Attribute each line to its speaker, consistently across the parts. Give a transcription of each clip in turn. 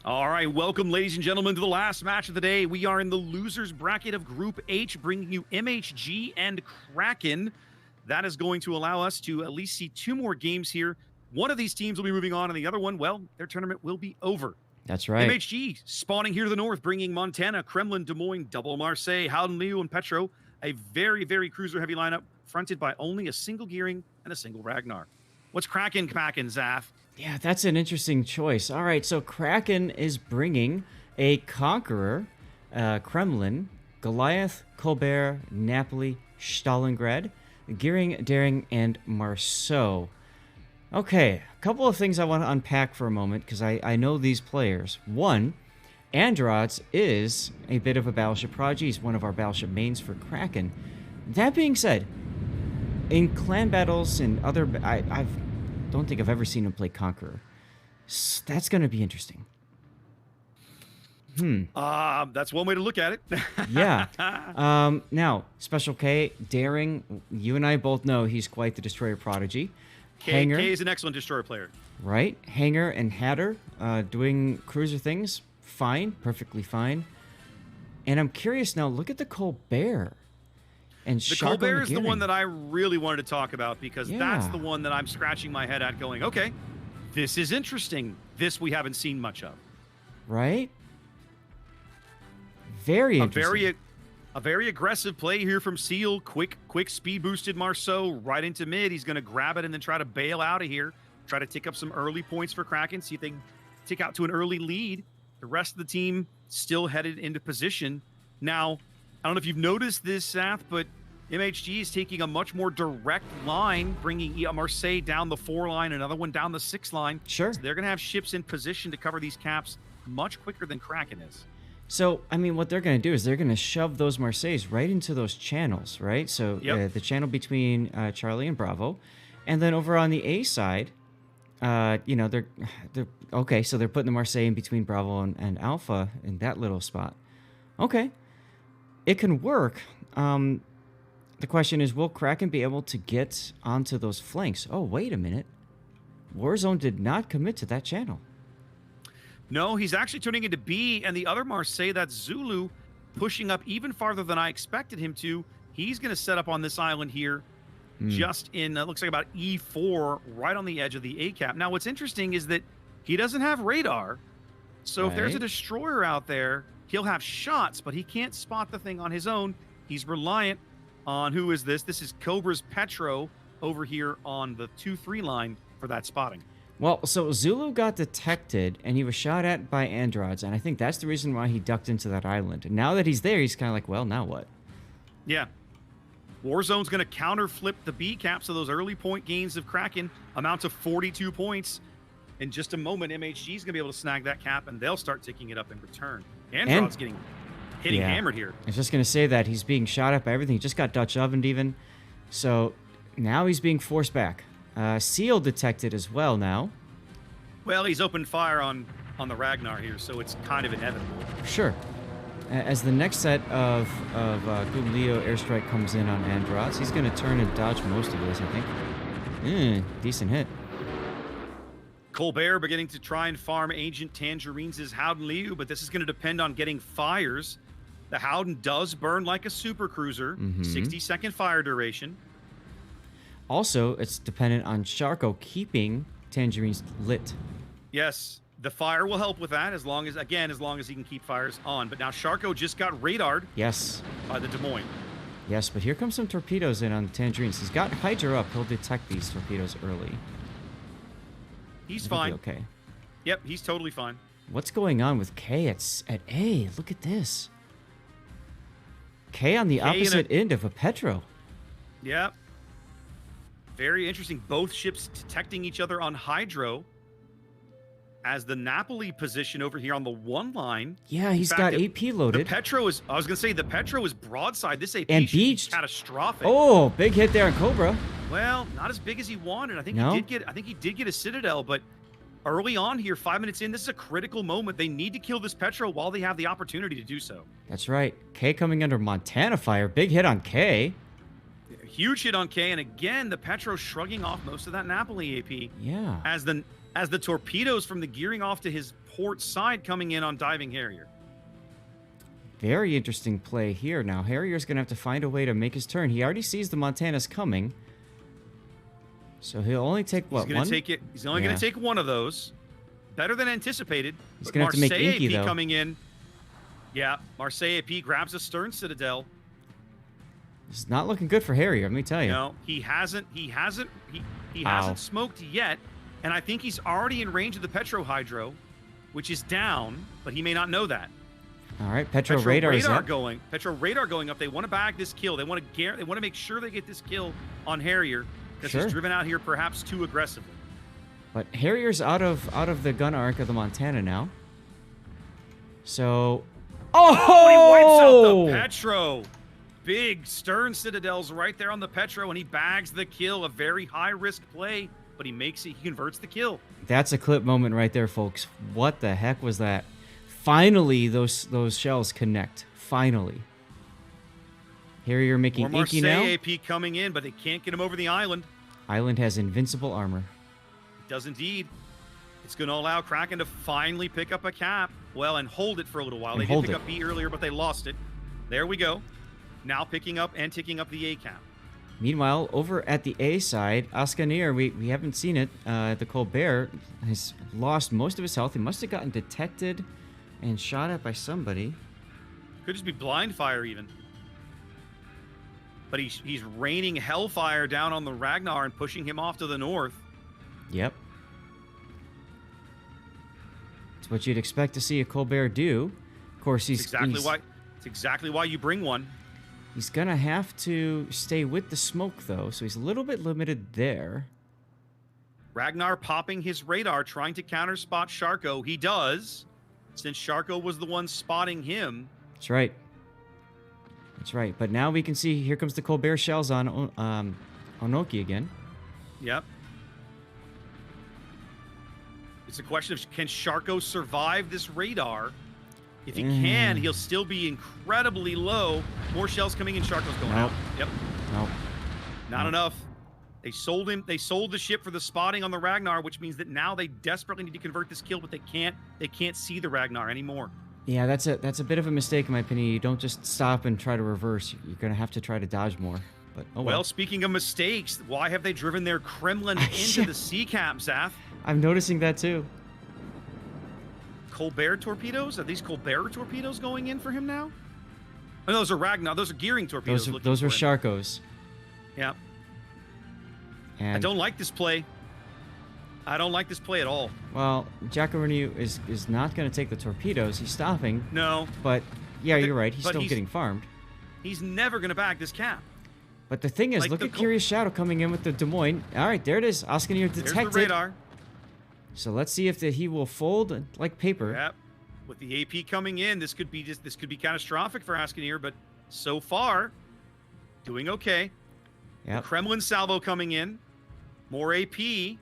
Speaker 1: All right, welcome, ladies and gentlemen, to the last match of the day. We are in the losers bracket of Group H, bringing you MHG and Kraken. That is going to allow us to at least see two more games here. One of these teams will be moving on, and the other one, well, their tournament will be over.
Speaker 2: That's right.
Speaker 1: MHG spawning here to the north, bringing Montana, Kremlin, Des Moines, Double Marseille, Howden, Leo, and Petro. A very, very cruiser-heavy lineup, fronted by only a single Gearing and a single Ragnar. What's Kraken, Zaf?
Speaker 2: Yeah, that's an interesting choice. All right, so Kraken is bringing a Conqueror, Kremlin, Goliath, Colbert, Napoli, Stalingrad, Gearing, Daring, and Marceau. Okay, a couple of things I want to unpack for a moment because I know these players. One, Androds is a bit of a Battleship prodigy. He's one of our Battleship mains for Kraken. That being said, in clan battles and other... I don't think I've ever seen him play Conqueror. That's going to be interesting.
Speaker 1: That's one way to look at it.
Speaker 2: Yeah. Now, Special K, Daring, you and I both know he's quite the destroyer prodigy. Hanger,
Speaker 1: K is an excellent destroyer player.
Speaker 2: right? Hanger and Hatter doing cruiser things, fine, perfectly fine. And I'm curious now, look at the Colbert. And
Speaker 1: the Colbert is the one that I really wanted to talk about because that's the one that I'm scratching my head at going, okay, this is interesting. This we haven't seen much of.
Speaker 2: Right? Very interesting.
Speaker 1: A very aggressive play here from Seal. Quick speed boosted Marceau right into mid. He's going to grab it and then try to bail out of here. Try to tick up some early points for Kraken. See if they can tick out to an early lead. The rest of the team still headed into position. Now, I don't know if you've noticed this, Seth, but MHG is taking a much more direct line, bringing Marseille down the 4 line, another one down the 6 line.
Speaker 2: Sure.
Speaker 1: So they're going to have ships in position to cover these caps much quicker than Kraken is.
Speaker 2: So, I mean, what they're going to do is they're going to shove those Marseilles right into those channels, right? So the channel between Charlie and Bravo. And then over on the A side, they're okay, so they're putting the Marseille in between Bravo and Alpha in that little spot. Okay. It can work. The question is, will Kraken be able to get onto those flanks? Oh, wait a minute. Warzone did not commit to that channel.
Speaker 1: No, he's actually turning into B, and the other Marseille, that's Zulu, pushing up even farther than I expected him to. He's going to set up on this island here, just in, looks like about E4, right on the edge of the A cap. Now, what's interesting is that he doesn't have radar, so if there's a destroyer out there, he'll have shots, but he can't spot the thing on his own. He's reliant on, who is this? This is Cobra's Petro over here on the 2-3 line for that spotting.
Speaker 2: Well, so Zulu got detected, and he was shot at by Androds, and I think that's the reason why he ducked into that island. And now that he's there, he's kind of like, well, now what?
Speaker 1: Yeah. Warzone's going to counter flip the B cap, so those early point gains of Kraken amount to 42 points. In just a moment, MHG is going to be able to snag that cap, and they'll start ticking it up in return. Androd's hitting hammered here.
Speaker 2: I was just going to say that he's being shot at by everything. He just got Dutch ovened even. So now he's being forced back. Seal detected as well now.
Speaker 1: Well, he's opened fire on the Ragnar here, so it's kind of inevitable.
Speaker 2: Sure. As the next set of Leo airstrike comes in on Androds, he's going to turn and dodge most of this, I think. Decent hit.
Speaker 1: Colbert beginning to try and farm Ancient Tangerines' Howden Liu, but this is going to depend on getting fires. The Howden does burn like a super cruiser, 60-second fire duration.
Speaker 2: Also, it's dependent on Sharko keeping Tangerines lit.
Speaker 1: Yes, the fire will help with that as long as he can keep fires on. But now Sharko just got radared.
Speaker 2: Yes.
Speaker 1: By the Des Moines.
Speaker 2: Yes, but here comes some torpedoes in on Tangerines. He's got Hydra up. He'll detect these torpedoes early.
Speaker 1: He's fine.
Speaker 2: Okay.
Speaker 1: Yep, he's totally fine.
Speaker 2: What's going on with K at A? Look at this. K on the opposite end of a Petro.
Speaker 1: Yep. Very interesting. Both ships detecting each other on Hydro. As the Napoli position over here on the 1 line.
Speaker 2: Yeah, he's got AP loaded.
Speaker 1: The Petro is, I was going to say, the Petro is broadside. This AP
Speaker 2: and
Speaker 1: beached. Catastrophic.
Speaker 2: Oh, big hit there on Cobra.
Speaker 1: Well, not as big as he wanted. I think he did get a Citadel, but early on here, 5 minutes in, this is a critical moment. They need to kill this Petro while they have the opportunity to do so.
Speaker 2: That's right. K coming under Montana fire. Big hit on K.
Speaker 1: Huge hit on K, and again, the Petro shrugging off most of that Napoli AP.
Speaker 2: Yeah.
Speaker 1: As the as the torpedoes from the gearing off to his port side coming in on diving Harrier.
Speaker 2: Very interesting play here. Now, Harrier's going to have to find a way to make his turn. He already sees the Montanas coming. So he'll only take, what, one?
Speaker 1: He's only going to take one of those. Better than anticipated.
Speaker 2: He's going to have to make Inky, though.
Speaker 1: Coming in. Yeah, Marseille AP grabs a stern citadel.
Speaker 2: It's not looking good for Harrier, let me tell you.
Speaker 1: No, he hasn't smoked yet. And I think he's already in range of the Petro Hydro, which is down, but he may not know that.
Speaker 2: All right, Petro radar is up.
Speaker 1: Petro radar going up. They want to bag this kill. They want to make sure they get this kill on Harrier because he's driven out here perhaps too aggressively.
Speaker 2: But Harrier's out of the gun arc of the Montana now. So,
Speaker 1: he wipes out the Petro. Big stern citadels right there on the Petro, and he bags the kill. A very high risk play, but he makes it. He converts the kill.
Speaker 2: That's a clip moment right there, folks. What the heck was that? Finally, those shells connect. Finally. Harrier making Inky now.
Speaker 1: Marseille AP coming in, but they can't get him over the island.
Speaker 2: Island has invincible armor.
Speaker 1: It does indeed. It's going to allow Kraken to finally pick up a cap. Well, and hold it for a little while. They did pick up B earlier, but they lost it. There we go. Now picking up and ticking up the A cap.
Speaker 2: Meanwhile, over at the A side, Ascanir, we haven't seen it. The Colbert has lost most of his health. He must have gotten detected and shot at by somebody.
Speaker 1: Could just be blind fire even. But he's raining hellfire down on the Ragnar and pushing him off to the north.
Speaker 2: Yep. It's what you'd expect to see a Colbert do. Of course, it's
Speaker 1: exactly why you bring one.
Speaker 2: He's going to have to stay with the smoke, though, so he's a little bit limited there.
Speaker 1: Ragnar popping his radar, trying to counter-spot Sharko. He does, since Sharko was the one spotting him.
Speaker 2: That's right. That's right. But now we can see, here comes the Colbert shells on Onoki again.
Speaker 1: Yep. It's a question of, can Sharko survive this radar? If he can, he'll still be incredibly low. More shells coming in. Sharko's going out. Yep.
Speaker 2: Nope.
Speaker 1: Not enough. They sold him. They sold the ship for the spotting on the Ragnar, which means that now they desperately need to convert this kill, but they can't. They can't see the Ragnar anymore.
Speaker 2: Yeah, that's a bit of a mistake in my opinion. You don't just stop and try to reverse. You're gonna have to try to dodge more. But
Speaker 1: well, speaking of mistakes, why have they driven their Kremlin into the sea cap, Zath?
Speaker 2: I'm noticing that too.
Speaker 1: Colbert torpedoes? Are these Colbert torpedoes going in for him now? Oh, no, those are Ragnar. Those are gearing torpedoes.
Speaker 2: Those were Sharkos.
Speaker 1: Yeah.
Speaker 2: And
Speaker 1: I don't like this play. I don't like this play at all.
Speaker 2: Well, Jackaroni is not going to take the torpedoes. He's stopping.
Speaker 1: No.
Speaker 2: But, yeah, you're right. He's still getting farmed.
Speaker 1: He's never going to bag this cap.
Speaker 2: But the thing is, look at Curious Shadow coming in with the Des Moines. All right, there it is. Ascanir detected.
Speaker 1: There's the radar.
Speaker 2: So let's see if he will fold like paper.
Speaker 1: Yep. With the AP coming in, this could be catastrophic for Ascanir, but so far, doing okay.
Speaker 2: Yep.
Speaker 1: Kremlin salvo coming in. More AP.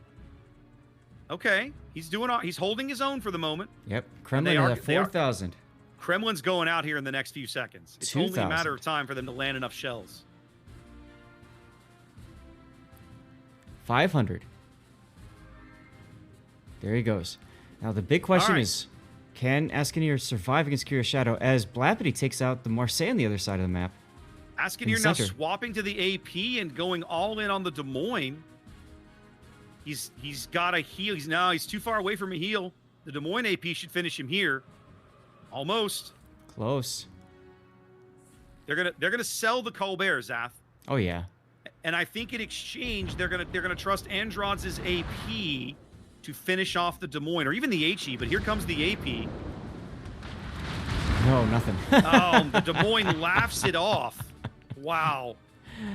Speaker 1: Okay. He's holding his own for the moment.
Speaker 2: Yep. Kremlin at 4,000.
Speaker 1: Kremlin's going out here in the next few seconds. It's only a matter of time for them to land enough shells.
Speaker 2: 500. There he goes. Now the big question is, can Ascanir survive against Curious Shadow as Blappity takes out the Marseille on the other side of the map?
Speaker 1: Ascanir now swapping to the AP and going all in on the Des Moines. He's got a heal. He's too far away from a heal. The Des Moines AP should finish him here. Almost.
Speaker 2: Close.
Speaker 1: They're gonna sell the Colbert, Zath.
Speaker 2: Oh yeah.
Speaker 1: And I think in exchange they're gonna trust Androd's AP to finish off the Des Moines, or even the HE, but here comes the AP.
Speaker 2: No, nothing.
Speaker 1: The Des Moines laughs it off. Wow.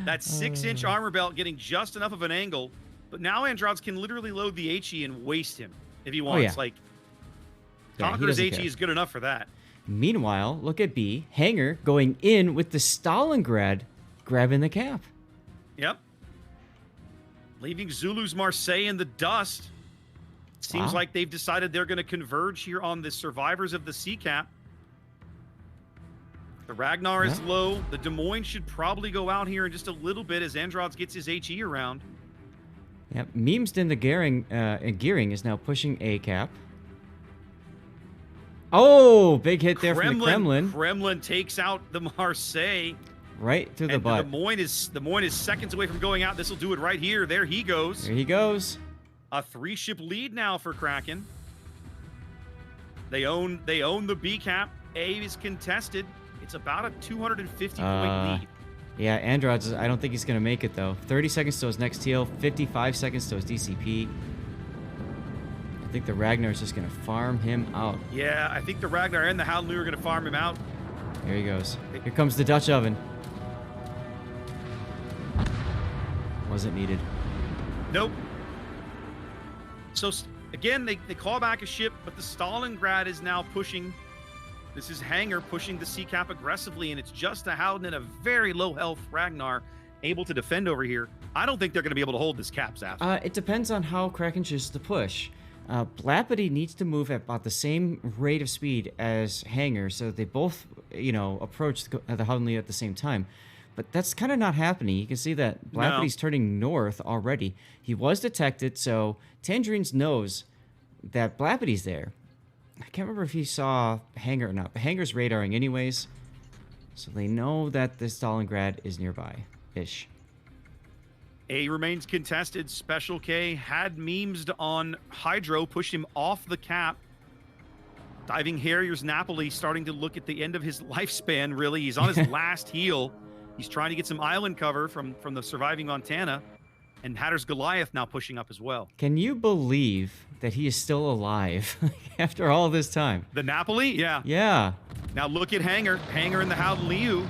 Speaker 1: That 6-inch armor belt getting just enough of an angle, but now Androds can literally load the HE and waste him if he wants.
Speaker 2: Oh, yeah.
Speaker 1: Conqueror's HE is good enough for that.
Speaker 2: Meanwhile, look at B. Hanger going in with the Stalingrad, grabbing the cap.
Speaker 1: Yep. Leaving Zulu's Marseille in the dust. Seems like they've decided they're going to converge here on the survivors of the sea cap. The Ragnar is low. The Des Moines should probably go out here in just a little bit as Androds gets his HE around.
Speaker 2: Yep. Memes in the gearing is now pushing A cap. Oh, big hit there from the Kremlin.
Speaker 1: Kremlin takes out the Marseille.
Speaker 2: Right through the
Speaker 1: And
Speaker 2: butt.
Speaker 1: the Moyne is seconds away from going out. This will do it right here. There he goes.
Speaker 2: There he goes.
Speaker 1: A 3-ship lead now for Kraken. They own the B cap. A is contested. It's about a 250 point lead.
Speaker 2: Yeah, Androds, I don't think he's going to make it, though. 30 seconds to his next heal, 55 seconds to his DCP. I think the Ragnar is just going to farm him out.
Speaker 1: Yeah, I think the Ragnar and the Howdenlu are going to farm him out.
Speaker 2: Here he goes. Here comes the Dutch oven. Wasn't needed.
Speaker 1: Nope. So, again, they call back a ship, but the Stalingrad is now pushing. This is Hanger pushing the Sea Cap aggressively, and it's just a Howden and a very low health Ragnar able to defend over here. I don't think they're going to be able to hold this cap, Zaf.
Speaker 2: It depends on how Kraken chooses to push. Blapity needs to move at about the same rate of speed as Hanger, so they both, approach the Howden at the same time. But that's kind of not happening. You can see that Blapity's turning north already. He was detected, so Tangerines knows that Blapity's there. I can't remember if he saw Hanger or not, but Hanger's radaring anyways. So they know that the Stalingrad is nearby-ish.
Speaker 1: A remains contested. Special K had memesed on Hydro, pushed him off the cap. Diving Harriers Napoli starting to look at the end of his lifespan, really. He's on his last heal. He's trying to get some island cover from the surviving Montana. And Hatter's Goliath now pushing up as well.
Speaker 2: Can you believe that he is still alive after all this time?
Speaker 1: The Napoli? Yeah.
Speaker 2: Yeah.
Speaker 1: Now look at Hanger. Hanger and the Howden Liu.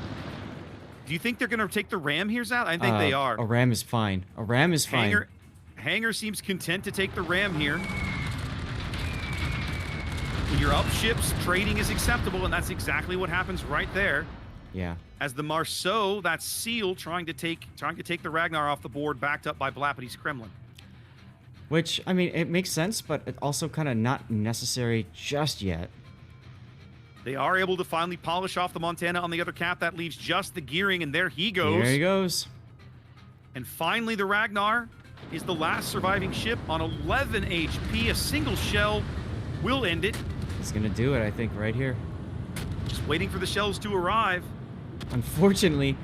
Speaker 1: Do you think they're going to take the ram here, Zat? I think they are.
Speaker 2: A ram is fine. A ram is fine.
Speaker 1: Hanger seems content to take the ram here. When you're up ships, trading is acceptable, and that's exactly what happens right there.
Speaker 2: Yeah.
Speaker 1: As the Marceau, that's Seal, trying to take the Ragnar off the board, backed up by Blapity's Kremlin.
Speaker 2: Which, I mean, it makes sense, but it also kind of not necessary just yet.
Speaker 1: They are able to finally polish off the Montana on the other cap. That leaves just the gearing, and there he goes.
Speaker 2: There he goes.
Speaker 1: And finally, the Ragnar is the last surviving ship on 11 HP. A single shell will end it.
Speaker 2: He's going to do it, I think, right here.
Speaker 1: Just waiting for the shells to arrive.
Speaker 2: Unfortunately,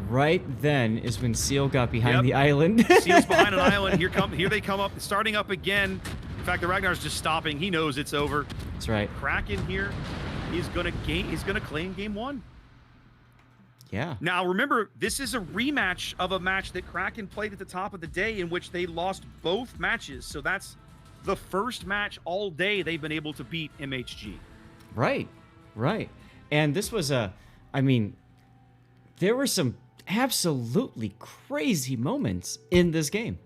Speaker 2: right then is when Seal got behind the island.
Speaker 1: Seal's behind an island. Here they come up, starting up again. In fact, the Ragnar's just stopping. He knows it's over.
Speaker 2: That's right.
Speaker 1: Kraken here is gonna claim game 1.
Speaker 2: Yeah.
Speaker 1: Now remember, this is a rematch of a match that Kraken played at the top of the day in which they lost both matches. So that's the first match all day they've been able to beat MHG.
Speaker 2: Right. And this was there were some absolutely crazy moments in this game.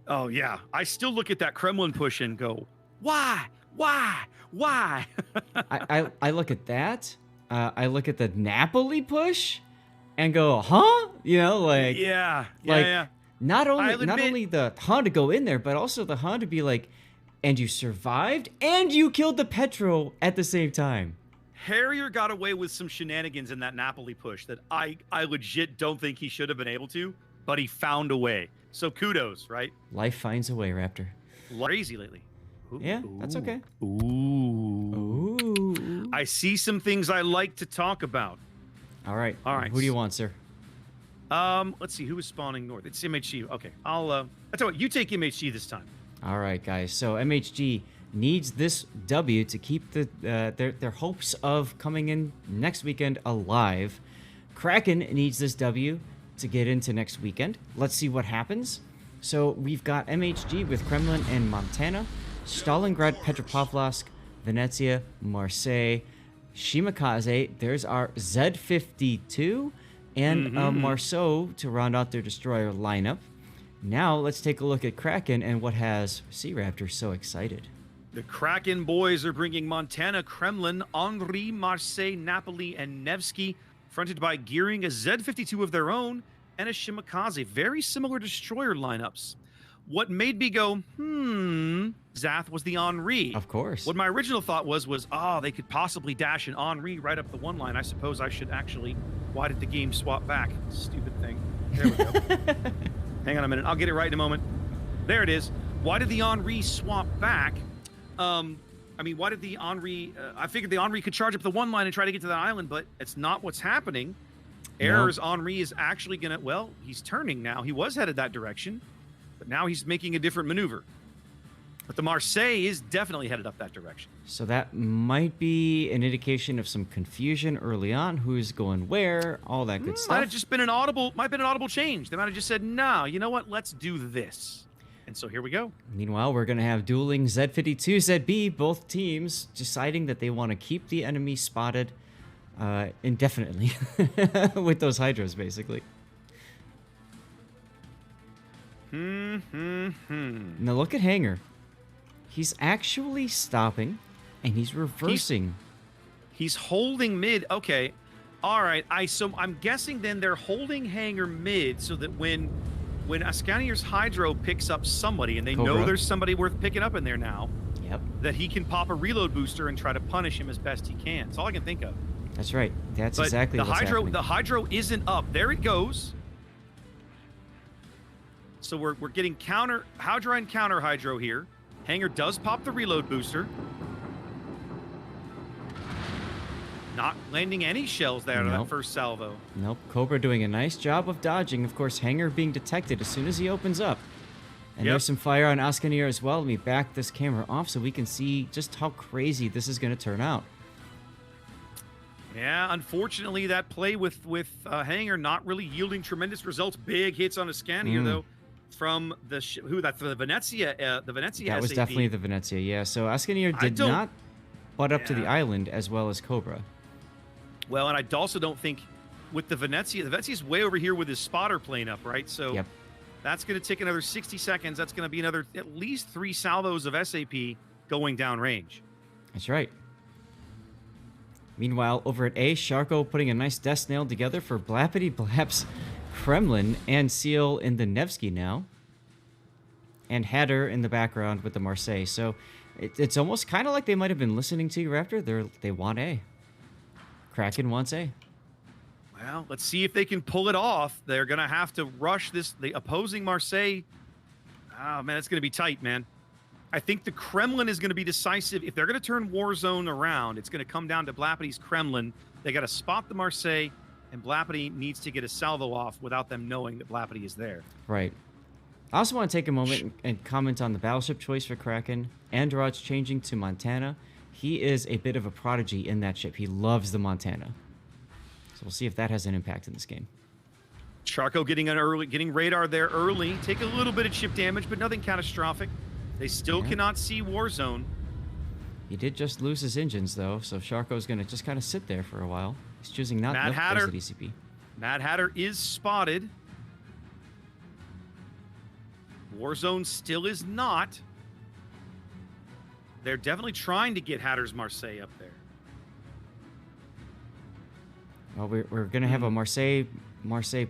Speaker 1: Oh, yeah. I still look at that Kremlin push and go, why?
Speaker 2: I look at that. I look at the Napoli push and go, huh?
Speaker 1: Yeah.
Speaker 2: Not only the Han to go in there, but also the Han to be like, and you survived and you killed the Petro at the same time.
Speaker 1: Harrier got away with some shenanigans in that Napoli push that I legit don't think he should have been able to, but he found a way. So kudos, right?
Speaker 2: Life finds a way, Raptor.
Speaker 1: Crazy lately. Ooh,
Speaker 2: yeah, that's okay.
Speaker 1: Ooh. I see some things I like to talk about.
Speaker 2: All right. Who do you want, sir?
Speaker 1: Let's see. Who is spawning north? It's MHG. Okay. I'll tell you what, you take MHG this time.
Speaker 2: All right, guys. So MHG needs this W to keep their hopes of coming in next weekend alive. Kraken needs this W to get into next weekend. Let's see what happens. So we've got MHG with Kremlin and Montana, Stalingrad, Petropavlovsk, Venezia, Marseille, Shimakaze. There's our Z-52 and Marceau to round out their destroyer lineup. Now let's take a look at Kraken and what has Sea Raptor so excited.
Speaker 1: The Kraken boys are bringing Montana, Kremlin, Henri, Marseille, Napoli, and Nevsky, fronted by Gearing, a Z-52 of their own, and a Shimakaze. Very similar destroyer lineups. What made me go, Zath, was the Henri.
Speaker 2: Of course.
Speaker 1: What my original thought was, they could possibly dash an Henri right up the one line. I suppose I should actually, why did the game swap back? Stupid thing. There we go. Hang on a minute. I'll get it right in a moment. There it is. Why did the Henri swap back? I mean, why did the Henri... I figured the Henri could charge up the one line and try to get to that island, but it's not what's happening. Errors, Henri is actually going to... Well, he's turning now. He was headed that direction, but now he's making a different maneuver. But the Marseille is definitely headed up that direction.
Speaker 2: So that might be an indication of some confusion early on. Who's going where? All that good stuff.
Speaker 1: Might have just been an audible change. They might have just said, no, you know what? Let's do this. And so here we go.
Speaker 2: Meanwhile, we're going to have dueling Z52, ZB, both teams deciding that they want to keep the enemy spotted indefinitely with those hydros, basically. Now look at Hanger. He's actually stopping, and he's reversing.
Speaker 1: He's holding mid. Okay. All right. So I'm guessing then they're holding Hanger mid so that when Ascanier's Hydro picks up somebody, and they know there's somebody worth picking up in there now, that he can pop a reload booster and try to punish him as best he can. That's all I can think of.
Speaker 2: That's right. That's exactly what's happening.
Speaker 1: The Hydro isn't up. There it goes. So we're getting counter Hydra and counter Hydro here. Hanger does pop the reload booster. Not landing any shells there on that first salvo.
Speaker 2: Nope. Cobra doing a nice job of dodging. Of course, Hanger being detected as soon as he opens up. And there's some fire on Ascanier as well. Let me back this camera off so we can see just how crazy this is going to turn out.
Speaker 1: Yeah, unfortunately, that play with Hanger not really yielding tremendous results. Big hits on Ascanier, though, from the Venezia. The Venezia.
Speaker 2: That was
Speaker 1: SAP.
Speaker 2: definitely the Venezia. Yeah. So Ascanier did not butt up to the island as well as Cobra.
Speaker 1: Well, and I also don't think with the Venezia's way over here with his spotter plane up, right? So that's going to take another 60 seconds. That's going to be another at least 3 salvos of SAP going downrange.
Speaker 2: That's right. Meanwhile, over at A, Sharko putting a nice death nail together for Blappity Blap's Kremlin and Seal in the Nevsky now. And Hatter in the background with the Marseille. So it's almost kind of like they might have been listening to you, Raptor. They want A. Kraken wants A.
Speaker 1: Well, let's see if they can pull it off. They're going to have to rush the opposing Marseille. Oh, man, it's going to be tight, man. I think the Kremlin is going to be decisive. If they're going to turn Warzone around, it's going to come down to Blappity's Kremlin. They got to spot the Marseille, and Blappity needs to get a salvo off without them knowing that Blappity is there.
Speaker 2: Right. I also want to take a moment and comment on the battleship choice for Kraken. Androd's changing to Montana. He is a bit of a prodigy in that ship. He loves the Montana. So we'll see if that has an impact in this game.
Speaker 1: Charco getting radar there early. Take a little bit of chip damage, but nothing catastrophic. They still cannot see Warzone.
Speaker 2: He did just lose his engines, though, so Sharko's going to just kind of sit there for a while. He's choosing not to place the DCP.
Speaker 1: Mad Hatter is spotted. Warzone still is not. They're definitely trying to get Hatter's Marseille up there.
Speaker 2: Well, we're going to have a Marseille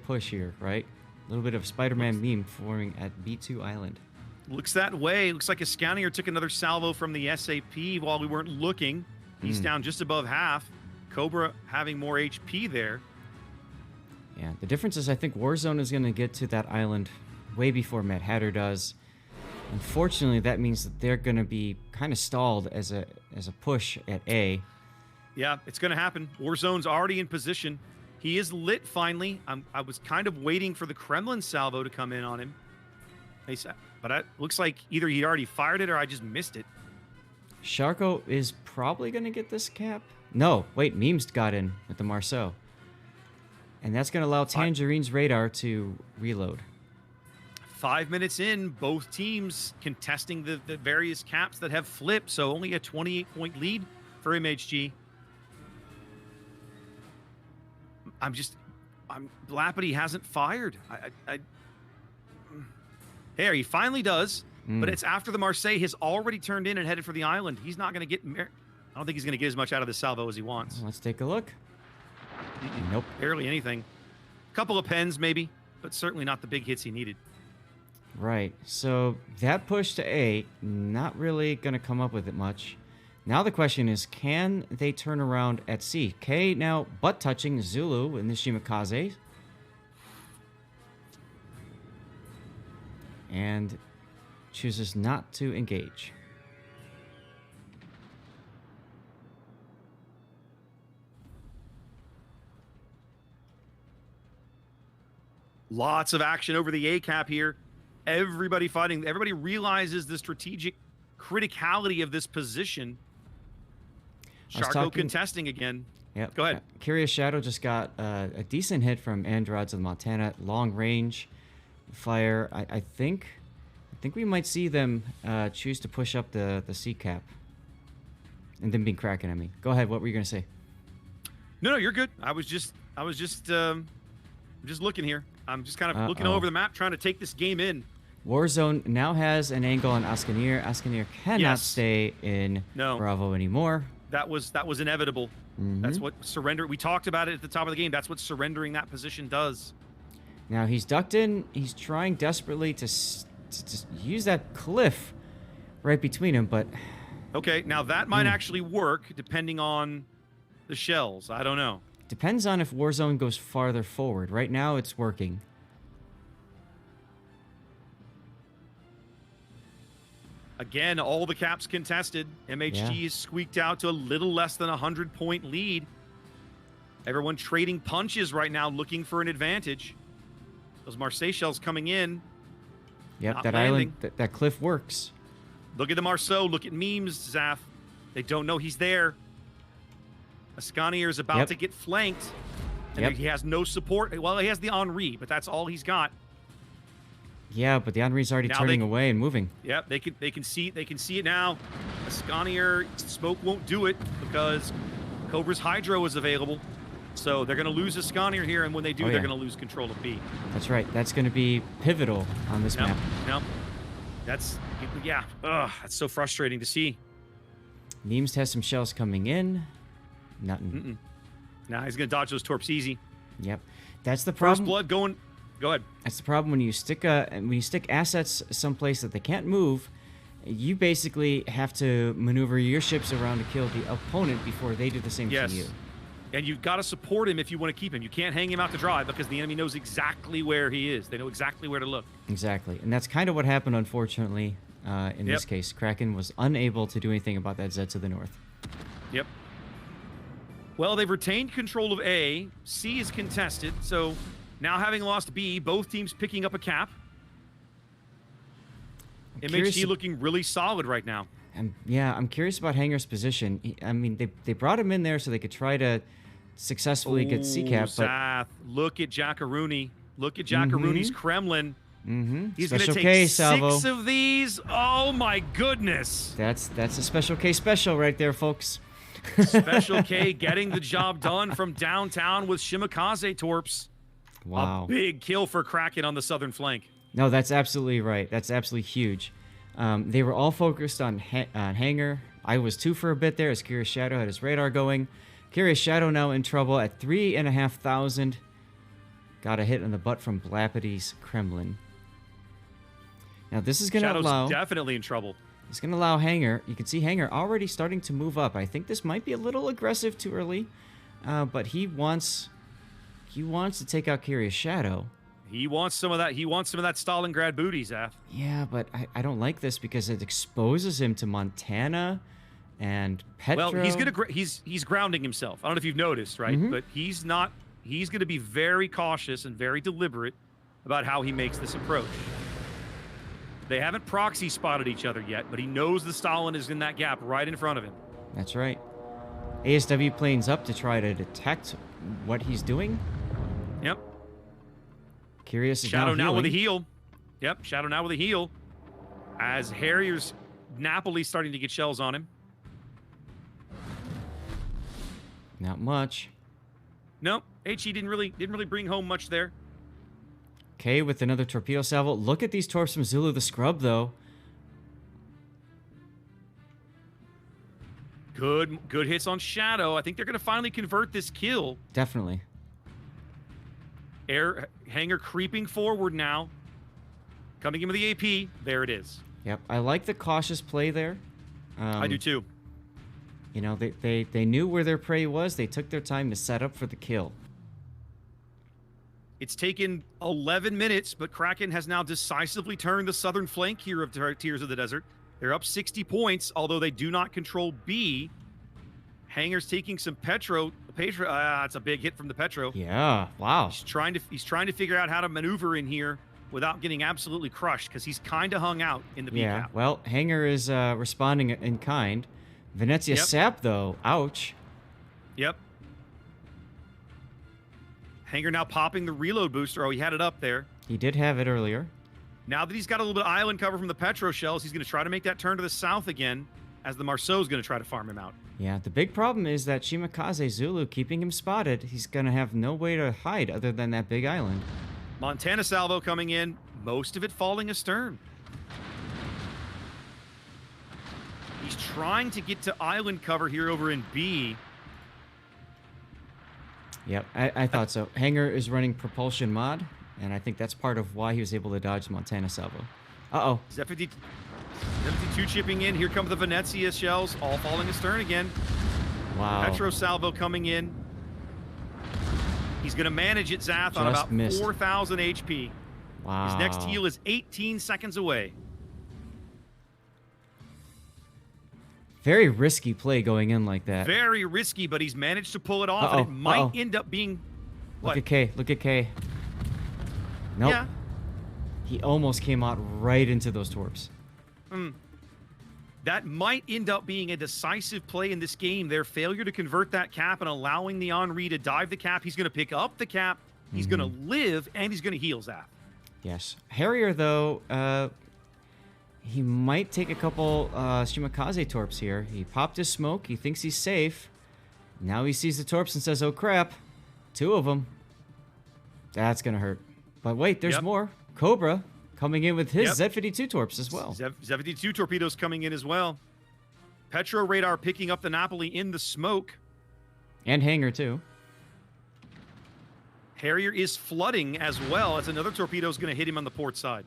Speaker 2: push here, right? A little bit of Spider-Man meme forming at B2 Island.
Speaker 1: Looks that way. Looks like Ascanier took another salvo from the SAP while we weren't looking. He's down just above half. Cobra having more HP there.
Speaker 2: Yeah, the difference is I think Warzone is going to get to that island way before Mad Hatter does. Unfortunately, that means that they're going to be kind of stalled as a push at A.
Speaker 1: Yeah, it's going to happen. Warzone's already in position. He is lit finally. I was kind of waiting for the Kremlin salvo to come in on him. But it looks like either he already fired it or I just missed it.
Speaker 2: Sharko is probably going to get this cap. No, wait, Memes got in with the Marceau. And that's going to allow Tangerine's radar to reload.
Speaker 1: 5 minutes in, both teams contesting the various caps that have flipped, so only a 28-point lead for MHG. Blappity hasn't fired. Here, he finally does, but it's after the Marseille has already turned in and headed for the island. He's not going to get... I don't think he's going to get as much out of the salvo as he wants.
Speaker 2: Let's take a look. Nope.
Speaker 1: Barely anything. A couple of pens, maybe, but certainly not the big hits he needed.
Speaker 2: Right, so that push to A, not really going to come up with it much. Now the question is, can they turn around at C? K now butt-touching Zulu in the Shimakaze. And chooses not to engage.
Speaker 1: Lots of action over the A cap here. Everybody fighting. Everybody realizes the strategic criticality of this position. Sharko contesting again.
Speaker 2: Yep.
Speaker 1: Go ahead.
Speaker 2: Curious Shadow just got a decent hit from Androds of Montana. Long range fire. I think we might see them choose to push up the C cap. And then being Kraken, I mean. Go ahead. What were you going to say?
Speaker 1: No, you're good. I was just looking here. I'm just kind of looking all over the map, trying to take this game in.
Speaker 2: Warzone now has an angle on Askanir. Askanir cannot stay in Bravo anymore.
Speaker 1: That was inevitable. That's what surrender. We talked about it at the top of the game. That's what surrendering that position does.
Speaker 2: Now he's ducked in. He's trying desperately to use that cliff right between him, but
Speaker 1: okay. Now that might actually work depending on the shells. I don't know.
Speaker 2: Depends on if Warzone goes farther forward. Right now, it's working.
Speaker 1: Again, all the caps contested. MHG is squeaked out to a little less than a 100-point lead. Everyone trading punches right now, looking for an advantage. Those Marseille shells coming in.
Speaker 2: Yep, that island, that cliff works.
Speaker 1: Look at the Marceau. Look at memes, Zaf. They don't know he's there. Askanir is about to get flanked, and he has no support. Well, he has the Henri, but that's all he's got.
Speaker 2: Yeah, but the Henri's already turning away and moving.
Speaker 1: Yep, they can see it now. Askanir smoke won't do it because Cobra's Hydro is available, so they're going to lose Askanir here, and when they do, they're going to lose control of B.
Speaker 2: That's right. That's going to be pivotal on this map.
Speaker 1: No, that's that's so frustrating to see.
Speaker 2: Neems has some shells coming in. Nothing.
Speaker 1: Nah, he's gonna dodge those torps easy.
Speaker 2: Yep, that's the problem.
Speaker 1: First blood going. Go ahead.
Speaker 2: That's the problem when you stick assets someplace that they can't move. You basically have to maneuver your ships around to kill the opponent before they do the same to you.
Speaker 1: And you've got to support him if you want to keep him. You can't hang him out to dry because the enemy knows exactly where he is. They know exactly where to look.
Speaker 2: Exactly, and that's kind of what happened, unfortunately, in this case. Kraken was unable to do anything about that Z to the north.
Speaker 1: Yep. Well, they've retained control of A. C is contested, so now having lost B, both teams picking up a cap. MHG looking really solid right now.
Speaker 2: I'm curious about Hangar's position. I mean, they brought him in there so they could try to successfully get C cap.
Speaker 1: But look at Jackaroony. Look at Jackaroony's Kremlin. He's going to take
Speaker 2: K, Salvo.
Speaker 1: 6 of these. Oh my goodness.
Speaker 2: That's a special K special right there, folks.
Speaker 1: Special K getting the job done from downtown with Shimakaze torps.
Speaker 2: Wow.
Speaker 1: A big kill for Kraken on the southern flank.
Speaker 2: No, that's absolutely right. That's absolutely huge. They were all focused on Hangar. I was too for a bit there as Curious Shadow had his radar going. Curious Shadow now in trouble at 3,500. Got a hit in the butt from Blappity's Kremlin. Now this is going to allow...
Speaker 1: Shadow's definitely in trouble.
Speaker 2: It's going to allow Hangar. You can see Hangar already starting to move up. I think this might be a little aggressive too early, but he wants to take out Curious Shadow.
Speaker 1: He wants some of that. He wants some of that Stalingrad booty, Zaf.
Speaker 2: Yeah, but I don't like this because it exposes him to Montana and Petro.
Speaker 1: Well, he's grounding himself. I don't know if you've noticed, right? But he's not. He's going to be very cautious and very deliberate about how he makes this approach. They haven't proxy spotted each other yet, but he knows the Stalin is in that gap right in front of him.
Speaker 2: That's right. ASW planes up to try to detect what he's doing.
Speaker 1: Yep.
Speaker 2: Curious is
Speaker 1: Shadow now with a heal. Yep, Shadow now with a heal. As Harrier's Napoli starting to get shells on him.
Speaker 2: Not much.
Speaker 1: Nope. HE didn't really bring home much there.
Speaker 2: Okay, with another torpedo salvo. Look at these torps from Zulu the Scrub, though.
Speaker 1: Good hits on Shadow. I think they're going to finally convert this kill.
Speaker 2: Definitely.
Speaker 1: Hangar creeping forward now. Coming in with the AP. There it is.
Speaker 2: Yep, I like the cautious play there.
Speaker 1: I do too.
Speaker 2: You know, they knew where their prey was. They took their time to set up for the kill.
Speaker 1: It's taken 11 minutes, but Kraken has now decisively turned the southern flank here of Tears of the Desert. They're up 60 points, although they do not control B. Hangar's taking some Petro. It's a big hit from the Petro.
Speaker 2: Yeah, wow.
Speaker 1: He's trying to figure out how to maneuver in here without getting absolutely crushed, because he's kind of hung out in the B
Speaker 2: Yeah,
Speaker 1: cap.
Speaker 2: well, Hanger is responding in kind. Venezia sap, though. Ouch.
Speaker 1: Yep. Hanger now popping the reload booster. Oh, he had it up there.
Speaker 2: He did have it earlier.
Speaker 1: Now that he's got a little bit of island cover from the Petro shells, he's going to try to make that turn to the south again, as the Marceau's going to try to farm him out.
Speaker 2: Yeah, the big problem is that Shimakaze Zulu keeping him spotted. He's going to have no way to hide other than that big island.
Speaker 1: Montana salvo coming in, most of it falling astern. He's trying to get to island cover here over in B.
Speaker 2: Yep, I thought so. Hanger is running propulsion mod, and I think that's part of why he was able to dodge Montana salvo. Uh-oh.
Speaker 1: Z-52 chipping in. Here comes the Venezia shells, all falling astern again.
Speaker 2: Wow.
Speaker 1: Petro salvo coming in. He's going to manage it, Zath, on
Speaker 2: Just
Speaker 1: about
Speaker 2: missed.
Speaker 1: 4,000 HP.
Speaker 2: Wow.
Speaker 1: His next heal is 18 seconds away.
Speaker 2: Very risky play going in like that.
Speaker 1: Very risky, but he's managed to pull it off, and it might end up being... What?
Speaker 2: Look at K. Look at K. Nope.
Speaker 1: Yeah.
Speaker 2: He almost came out right into those torps.
Speaker 1: That might end up being a decisive play in this game. Their failure to convert that cap and allowing the Henri to dive the cap. He's going to pick up the cap. He's going to live, and he's going to heal Zap.
Speaker 2: Yes. Harrier, though, he might take a couple Shimakaze torps here. He popped his smoke. He thinks he's safe. Now he sees the torps and says, oh, crap. 2 of them. That's going to hurt. But wait, there's more. Cobra coming in with his Z-52 torps as well.
Speaker 1: Z-52 torpedoes coming in as well. Petro radar picking up the Napoli in the smoke.
Speaker 2: And Hanger, too.
Speaker 1: Harrier is flooding as well, as another torpedo is going to hit him on the port side.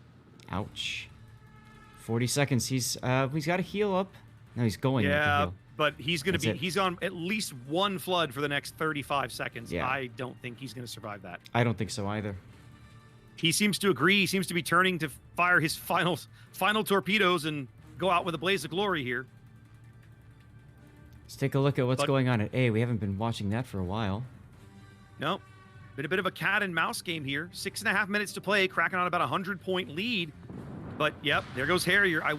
Speaker 2: Ouch. 40 seconds. He's got to heal up. No, he's going.
Speaker 1: Yeah, but he's going to be.
Speaker 2: It.
Speaker 1: He's on at least one flood for the next 35 seconds.
Speaker 2: Yeah.
Speaker 1: I don't think he's going to survive that.
Speaker 2: I don't think so either.
Speaker 1: He seems to agree. He seems to be turning to fire his final torpedoes and go out with a blaze of glory here.
Speaker 2: Let's take a look at what's going on at A. We haven't been watching that for a while.
Speaker 1: No, been a bit of a cat and mouse game here. 6.5 minutes to play. Cracking on about a 100-point lead. But yep, there goes Harrier. I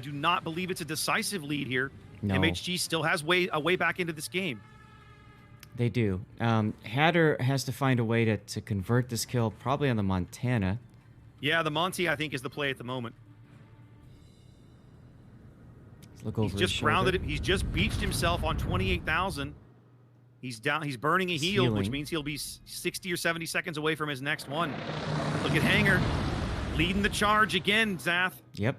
Speaker 1: do not believe it's a decisive lead here.
Speaker 2: No.
Speaker 1: MHG still has a way back into this game.
Speaker 2: They do. Hatter has to find a way to convert this kill, probably on the Montana.
Speaker 1: Yeah, the Monty, I think, is the play at the moment.
Speaker 2: Let's look over
Speaker 1: He's just rounded it. He's just beached himself on 28,000. He's down. He's burning a heal, which means he'll be 60 or 70 seconds away from his next one. Look at Hanger leading the charge again, Zath.
Speaker 2: Yep.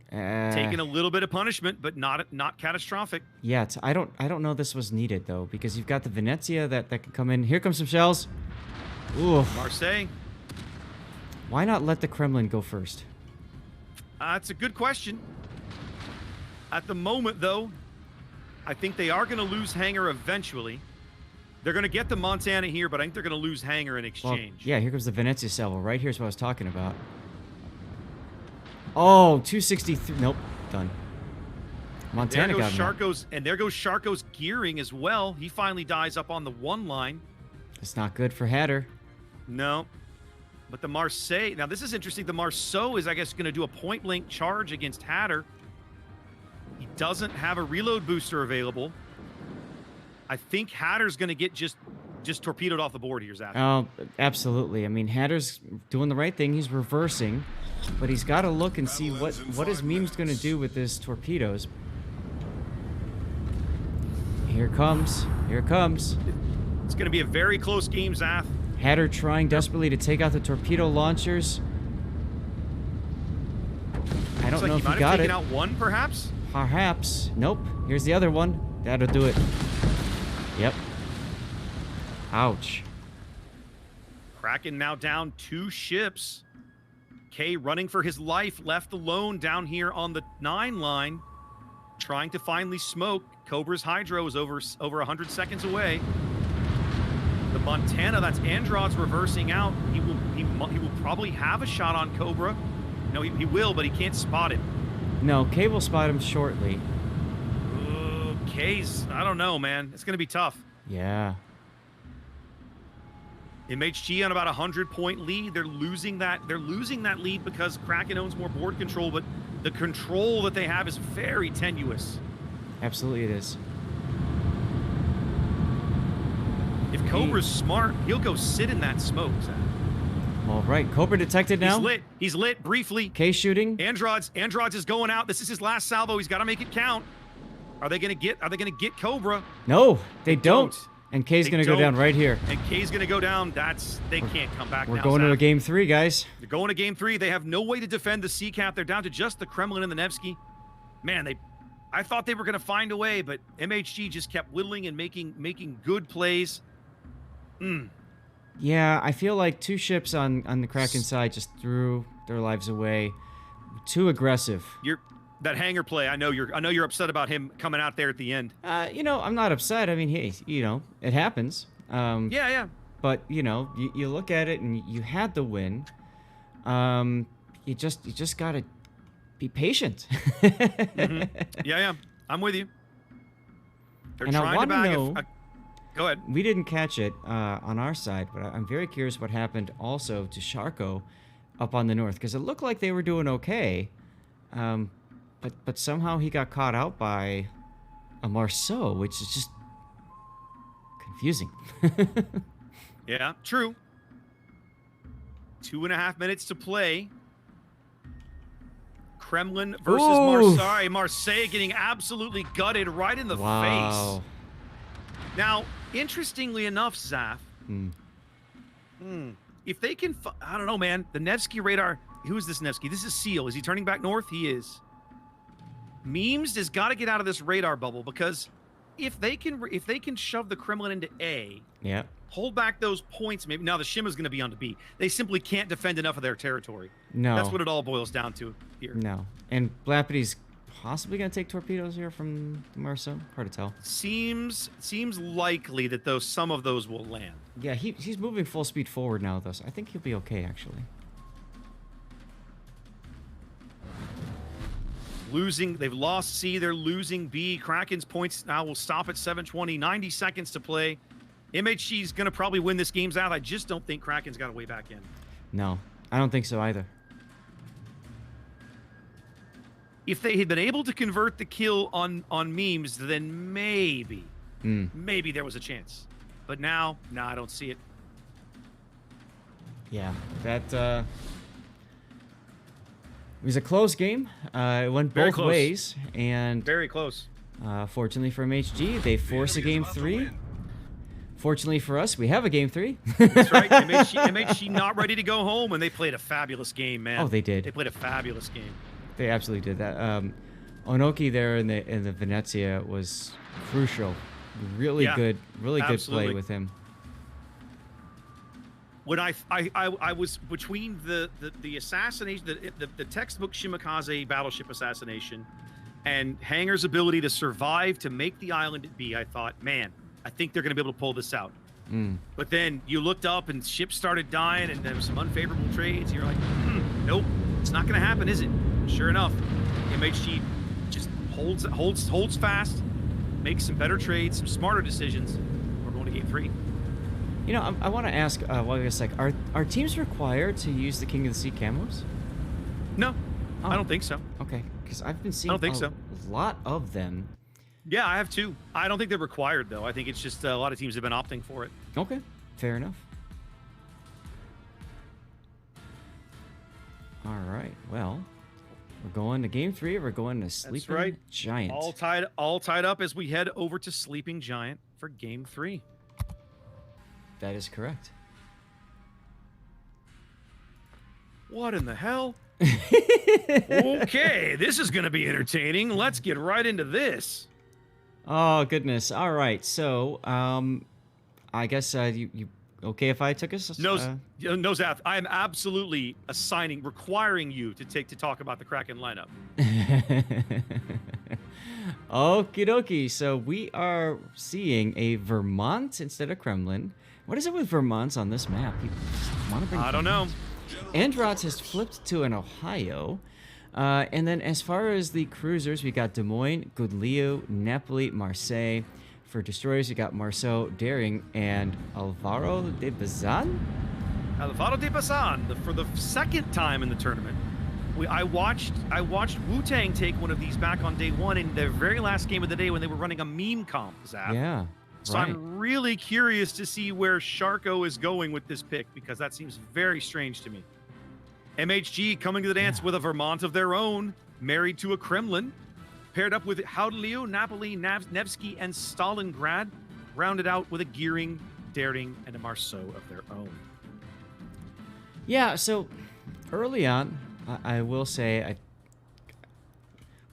Speaker 1: Taking a little bit of punishment, but not catastrophic.
Speaker 2: Yeah, I don't know this was needed though, because you've got the Venezia that can come in. Here comes some shells. Ooh.
Speaker 1: Marseille.
Speaker 2: Why not let the Kremlin go first?
Speaker 1: That's a good question. At the moment, though, I think they are going to lose Hanger eventually. They're going to get the Montana here, but I think they're going to lose Hanger in exchange.
Speaker 2: Well, yeah, here comes the Venezia salvo. Right here's what I was talking about. Oh, 263. Nope, done. Montana got him.
Speaker 1: And there goes Sharko's gearing as well. He finally dies up on the 1 line.
Speaker 2: It's not good for Hatter.
Speaker 1: No. But the Marseille, now this is interesting. The Marceau is, I guess, going to do a point-blank charge against Hatter. He doesn't have a reload booster available. I think Hatter's going to get just torpedoed off the board here, Zach.
Speaker 2: Oh, absolutely. I mean, Hatter's doing the right thing. He's reversing, but he's got to look and see what his meme's going to do with his torpedoes. Here comes. Here it comes.
Speaker 1: It's going to be a very close game, Zath.
Speaker 2: Hatter trying desperately to take out the torpedo launchers. I don't know if he got it.
Speaker 1: He might have taken out one, perhaps?
Speaker 2: Perhaps. Nope. Here's the other one. That'll do it. Yep. Ouch.
Speaker 1: Kraken now down 2 ships. K running for his life, left alone down here on the 9 line, trying to finally smoke. Cobra's Hydro is over 100 seconds away. The Montana, that's Androd's reversing out. He will probably have a shot on Cobra. No, he will, but he can't spot it.
Speaker 2: No, K will spot him shortly.
Speaker 1: K's, I don't know, man. It's going to be tough.
Speaker 2: Yeah.
Speaker 1: MHG on about a 100-point lead. They're losing that. They're losing that lead because Kraken owns more board control, but the control that they have is very tenuous.
Speaker 2: Absolutely, it is.
Speaker 1: If Cobra's smart, he'll go sit in that smoke, Zach.
Speaker 2: All right, Cobra detected now.
Speaker 1: He's lit. He's lit briefly.
Speaker 2: K shooting.
Speaker 1: Androd's is going out. This is his last salvo. He's got to make it count. Are they gonna get Cobra?
Speaker 2: No, they don't. And K's gonna go
Speaker 1: don't.
Speaker 2: down right here.
Speaker 1: And K's gonna go down. They can't come back.
Speaker 2: We're going to a game 3, guys.
Speaker 1: They're going to game 3. They have no way to defend the Sea Cap. They're down to just the Kremlin and the Nevsky. Man, I thought they were gonna find a way, but MHG just kept whittling and making good plays.
Speaker 2: Yeah, I feel like 2 ships on the Kraken side just threw their lives away. Too aggressive.
Speaker 1: That hangar play. I know you're upset about him coming out there at the end.
Speaker 2: You know, I'm not upset. I mean, hey, you know, it happens.
Speaker 1: Yeah.
Speaker 2: But you know, you look at it and you had the win. You just gotta be patient.
Speaker 1: Yeah. I'm with you. They're
Speaker 2: And I
Speaker 1: trying to
Speaker 2: wanna
Speaker 1: bag. Go ahead.
Speaker 2: We didn't catch it on our side, but I'm very curious what happened also to Sharko up on the north, because it looked like they were doing okay, but somehow he got caught out by a Marceau, which is just confusing.
Speaker 1: Yeah, true. 2.5 minutes to play. Kremlin versus Marseille getting absolutely gutted right in the face. Now, interestingly enough, Zaf, if they can, I don't know, man. The Nevsky radar. Who is this Nevsky? This is Seal. Is he turning back north? He is. Memes has got to get out of this radar bubble, because if they can shove the Kremlin into A,
Speaker 2: Yeah.
Speaker 1: hold back those points. Maybe now the Shimma's going to be on to B. They simply can't defend enough of their territory.
Speaker 2: No.
Speaker 1: That's what it all boils down to here.
Speaker 2: No. And Blappity's possibly going to take torpedoes here from the Marceau. Hard to tell.
Speaker 1: Seems likely that some of those will land.
Speaker 2: Yeah, he's moving full speed forward now, though, so I think he'll be okay, actually.
Speaker 1: They've lost C, they're losing B. Kraken's points now will stop at 720, 90 seconds to play. MHG's going to probably win this game's out. I just don't think Kraken's got a way back in.
Speaker 2: No, I don't think so either.
Speaker 1: If they had been able to convert the kill on memes, then maybe there was a chance. But now, I don't see it.
Speaker 2: Yeah, that it was a close game. It went
Speaker 1: Very
Speaker 2: both
Speaker 1: close.
Speaker 2: ways, and
Speaker 1: Very close.
Speaker 2: fortunately for MHG, they force a game 3. Fortunately for us, we have a game 3.
Speaker 1: That's right. MHG not ready to go home, and they played a fabulous game, man.
Speaker 2: Oh, they did.
Speaker 1: They played a fabulous game.
Speaker 2: They absolutely did that. Onoki there in the Venezia was crucial. Really good play with him.
Speaker 1: When I was between the assassination, the textbook Shimakaze battleship assassination, and Hangar's ability to survive to make the island at B, I thought, man, I think they're going to be able to pull this out. But then you looked up and ships started dying, and there was some unfavorable trades. You're like, nope, it's not going to happen, is it? Sure enough, MHG just holds fast, makes some better trades, some smarter decisions. We're going to game 3.
Speaker 2: You know, I want to ask, while you're a sec, are teams required to use the King of the Sea camos?
Speaker 1: No, I don't think so.
Speaker 2: Okay, because I've been seeing
Speaker 1: so.
Speaker 2: a lot of them.
Speaker 1: Yeah, I have too. I don't think they're required, though. I think it's just a lot of teams have been opting for it.
Speaker 2: Okay, fair enough. All right, well, we're going to game 3. We're going to Sleeping Giant.
Speaker 1: All tied up as we head over to Sleeping Giant for game 3.
Speaker 2: That is correct.
Speaker 1: What in the hell? Okay, this is going to be entertaining. Let's get right into this.
Speaker 2: Oh, goodness. All right, so I guess you okay if I took us?
Speaker 1: No, Zath, I am absolutely requiring you to talk about the Kraken lineup.
Speaker 2: Okie dokie. So we are seeing a Vermont instead of Kremlin, What is it with Vermont's on this map? People just want to bring
Speaker 1: I don't know.
Speaker 2: Androts has flipped to an Ohio. And then as far as the cruisers, we got Des Moines, Godlieu, Napoli, Marseille. For destroyers, we got Marceau, Daring, and Alvaro de Bazan.
Speaker 1: Alvaro de Bazan, for the second time in the tournament. I watched Wu-Tang take one of these back on day one in their very last game of the day when they were running a meme comp, Zap.
Speaker 2: Yeah.
Speaker 1: So
Speaker 2: right.
Speaker 1: I'm really curious to see where Sharko is going with this pick, because that seems very strange to me. MHG coming to the dance with a Vermont of their own, married to a Kremlin, paired up with Haudeliu, Napoli, Nevsky, and Stalingrad, rounded out with a Gearing, Daring, and a Marceau of their own.
Speaker 2: Yeah, so early on, I will say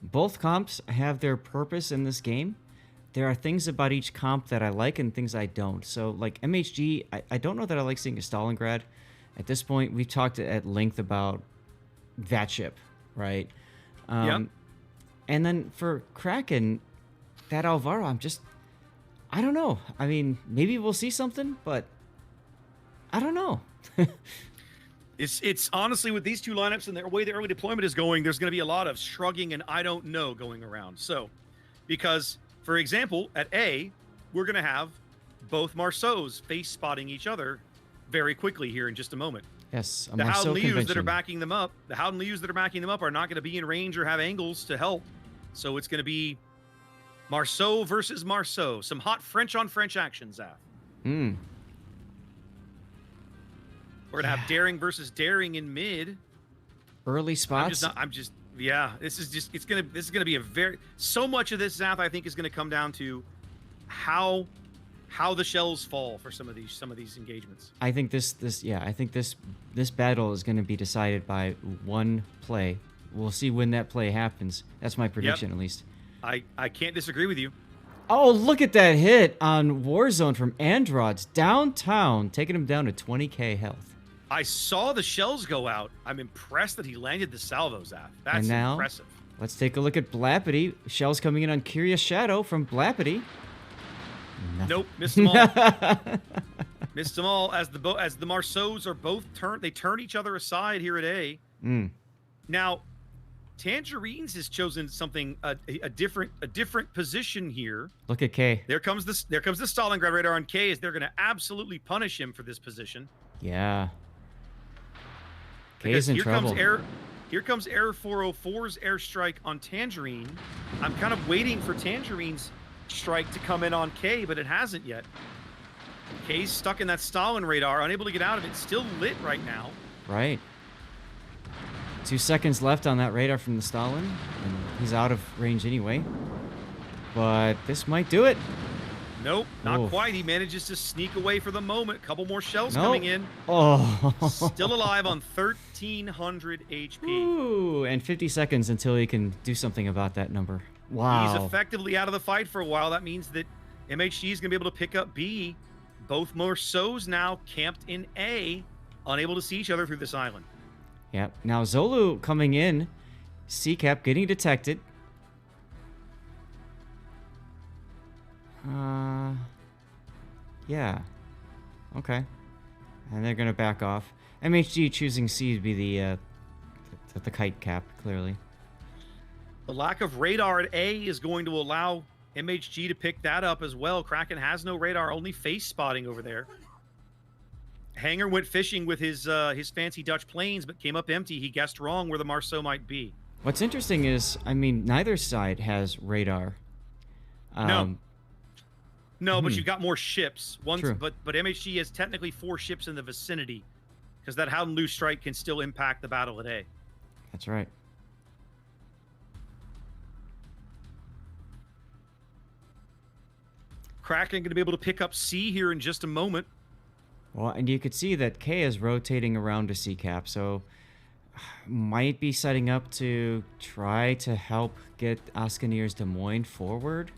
Speaker 2: both comps have their purpose in this game. There are things about each comp that I like and things I don't. So, like MHG, I don't know that I like seeing a Stalingrad. At this point, we've talked at length about that ship, right?
Speaker 1: Yep.
Speaker 2: And then for Kraken, that Alvaro, I don't know. I mean, maybe we'll see something, but I don't know.
Speaker 1: It's honestly, with these two lineups and the way the early deployment is going, there's going to be a lot of shrugging and I don't know going around. So, because, for example, at A, we're going to have both Marceaus face spotting each other very quickly here in just a moment.
Speaker 2: Yes,
Speaker 1: the Howden Lius that are backing them up, are not going to be in range or have angles to help. So it's going to be Marceau versus Marceau. Some hot French on French action, Zaf.
Speaker 2: Hmm.
Speaker 1: We're gonna have Daring versus Daring in mid.
Speaker 2: Early spots.
Speaker 1: This is gonna be a very, so much of this, Zath, I think, is gonna come down to how the shells fall for some of these engagements.
Speaker 2: I think this battle is gonna be decided by one play. We'll see when that play happens. That's my prediction, at least.
Speaker 1: I can't disagree with you.
Speaker 2: Oh, look at that hit on Warzone from Androds downtown, taking him down to 20k health.
Speaker 1: I saw the shells go out. I'm impressed that he landed the salvos at. That's
Speaker 2: and now,
Speaker 1: impressive.
Speaker 2: Let's take a look at Blappity. Shells coming in on Curious Shadow from Blappity.
Speaker 1: Nope, missed them all. Missed them all as the Marceaus are both they turn each other aside here at A. Now, Tangerines has chosen something a different position here.
Speaker 2: Look at K.
Speaker 1: There comes the Stalingrad radar on K, as they're going to absolutely punish him for this position.
Speaker 2: Yeah. K is in trouble.
Speaker 1: Here comes Air 404's airstrike on Tangerine. I'm kind of waiting for Tangerine's strike to come in on K, but it hasn't yet. K's stuck in that Stalin radar, unable to get out of it. Still lit right now.
Speaker 2: Right. 2 seconds left on that radar from the Stalin, and he's out of range anyway. But this might do it.
Speaker 1: Nope, not quite. He manages to sneak away for the moment. Couple more shells coming in.
Speaker 2: Oh.
Speaker 1: Still alive on 1,300 HP.
Speaker 2: Ooh, and 50 seconds until he can do something about that number. Wow.
Speaker 1: He's effectively out of the fight for a while. That means that MHG is going to be able to pick up B. Both Marceaus now camped in A, unable to see each other through this island.
Speaker 2: Yep. Now Zolu coming in. CCAP getting detected. Yeah. Okay. And they're gonna back off. MHG choosing C to be the kite cap, clearly.
Speaker 1: The lack of radar at A is going to allow MHG to pick that up as well. Kraken has no radar, only face spotting over there. Hanger went fishing with his fancy Dutch planes, but came up empty. He guessed wrong where the Marceau might be.
Speaker 2: What's interesting is, I mean, neither side has radar.
Speaker 1: No, but you've got more ships.
Speaker 2: True.
Speaker 1: But MHG has technically 4 ships in the vicinity, because that Howden Loose strike can still impact the battle at A.
Speaker 2: That's right.
Speaker 1: Kraken going to be able to pick up C here in just a moment.
Speaker 2: Well, and you could see that K is rotating around to C-cap, so might be setting up to try to help get Askanir's Des Moines forward.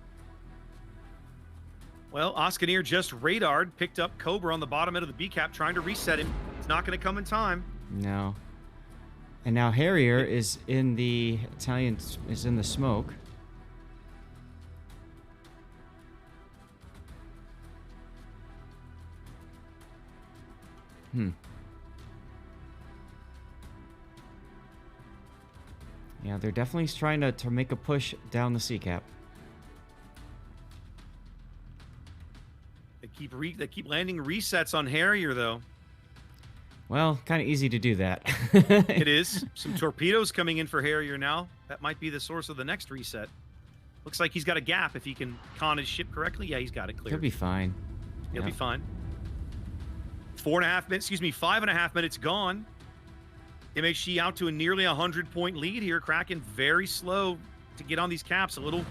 Speaker 1: Well, Askanir just radared, picked up Cobra on the bottom end of the B-cap, trying to reset him. It's not going to come in time.
Speaker 2: No. And now Harrier is in the smoke. Yeah, they're definitely trying to make a push down the sea cap.
Speaker 1: They keep landing resets on Harrier though.
Speaker 2: Well, kind of easy to do that.
Speaker 1: It is. Some torpedoes coming in for Harrier now. That might be the source of the next reset. Looks like he's got a gap if he can con his ship correctly. Yeah, he's got it clear.
Speaker 2: He'll be fine.
Speaker 1: He'll be fine. 5.5 minutes gone. MHG out to a nearly 100-point lead here. Kraken very slow to get on these caps. A little